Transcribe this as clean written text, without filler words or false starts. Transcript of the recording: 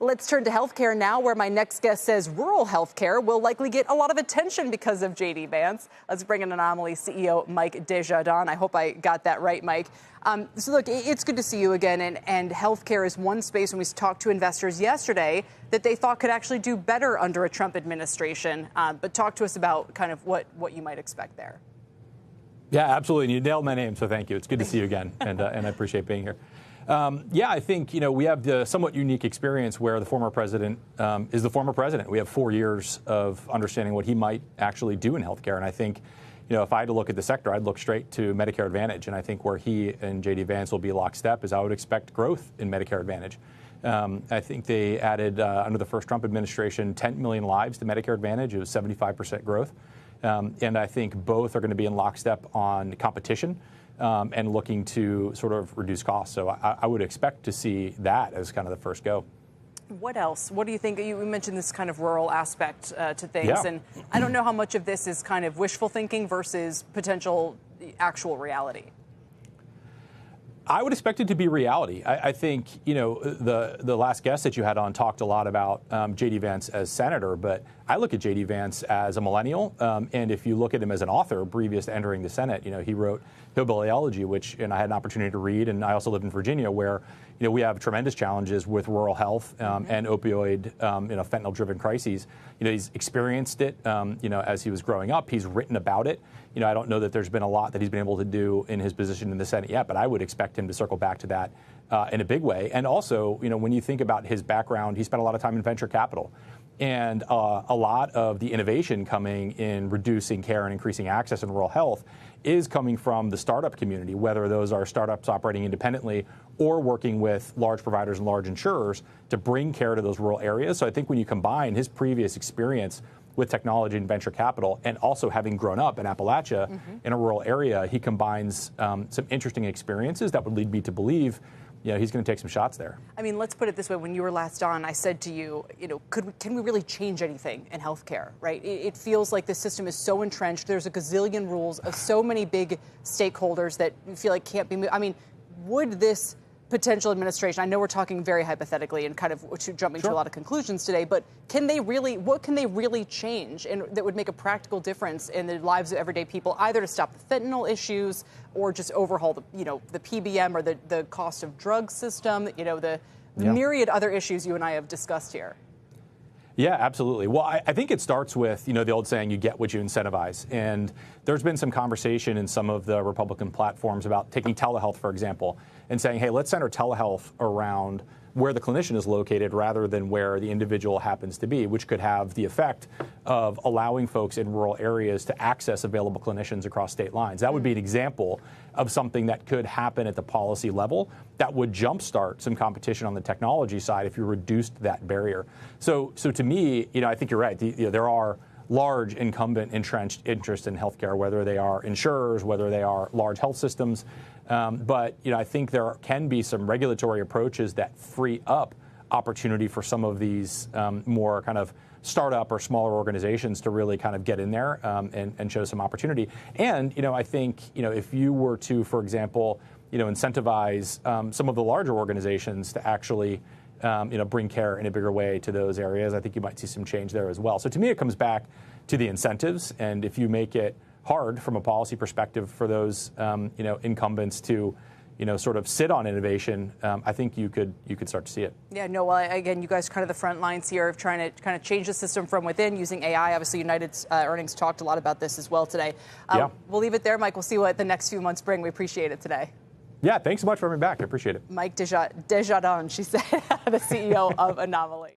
Let's turn to healthcare now, where my next guest says rural healthcare will likely get a lot of attention because of J.D. Vance. Let's bring in Anomaly CEO Mike Desjadon. I hope I got that right, Mike. So look, it's good to see you again, and healthcare is one space when we talked to investors yesterday that they thought could actually do better under a Trump administration. But talk to us about kind of what you might expect there. Yeah, absolutely. And you nailed my name, so thank you. It's good to see you again, and I appreciate being here. Yeah, I think, we have the somewhat unique experience where the former president is the former president. We have 4 years of understanding what he might actually do in healthcare. And I think, if I had to look at the sector, I'd look straight to Medicare Advantage. And I think where he and J.D. Vance will be lockstep is I would expect growth in Medicare Advantage. I think they added, under the first Trump administration, 10 million lives to Medicare Advantage. It was 75% growth. And I think both are going to be in lockstep on competition. And looking to sort of reduce costs. So I would expect to see that as kind of the first go. What else? What do you think? You mentioned this kind of rural aspect to things. Yeah. And I don't know how much of this is kind of wishful thinking versus potential actual reality. I would expect it to be reality. I think, the last guest that you had on talked a lot about J.D. Vance as senator, but I look at J.D. Vance as a millennial. And if you look at him as an author previous to entering the Senate, he wrote Hillbilly Elegy, which I had an opportunity to read. And I also live in Virginia, where, we have tremendous challenges with rural health and opioid, fentanyl-driven crises. He's experienced it, as he was growing up. He's written about it. I don't know that there's been a lot that he's been able to do in his position in the Senate yet, but I would expect him to circle back to that in a big way. And also, when you think about his background, he spent a lot of time in venture capital. And a lot of the innovation coming in reducing care and increasing access in rural health is coming from the startup community, whether those are startups operating independently or working with large providers and large insurers to bring care to those rural areas. So I think when you combine his previous experience with technology and venture capital, and also having grown up in Appalachia in a rural area, he combines some interesting experiences that would lead me to believe he's going to take some shots there. I mean, let's put it this way. When you were last on, I said to you, can we really change anything in healthcare, right? It feels like the system is so entrenched. There's a gazillion rules of so many big stakeholders that you feel like can't be moved. I mean, would this potential administration, I know we're talking very hypothetically and kind of jumping to a lot of conclusions today, but what can they really change and that would make a practical difference in the lives of everyday people, either to stop the fentanyl issues or just overhaul the PBM or the cost of drug system, the myriad other issues you and I have discussed here? Yeah, absolutely. Well, I think it starts with, the old saying, you get what you incentivize. And there's been some conversation in some of the Republican platforms about taking telehealth, for example, and saying, hey, let's center telehealth around where the clinician is located rather than where the individual happens to be, which could have the effect of allowing folks in rural areas to access available clinicians across state lines. That would be an example of something that could happen at the policy level that would jumpstart some competition on the technology side if you reduced that barrier. So to me, I think you're right. There are large incumbent entrenched interests in healthcare, whether they are insurers, whether they are large health systems. But I think there can be some regulatory approaches that free up opportunity for some of these more kind of startup or smaller organizations to really kind of get in there and show some opportunity. And I think if you were to, for example, incentivize some of the larger organizations to actually bring care in a bigger way to those areas, I think you might see some change there as well. So to me, it comes back to the incentives, and if you make it hard from a policy perspective for those incumbents to sort of sit on innovation, I think you could start to see it. Yeah, no, well, again, you guys are kind of the front lines here of trying to kind of change the system from within using AI. Obviously, United's earnings talked a lot about this as well today. We'll leave it there, Mike. We'll see what the next few months bring. We appreciate it today. Yeah, thanks so much for having me back. I appreciate it. Mike Desjadon, she said, the CEO of Anomaly.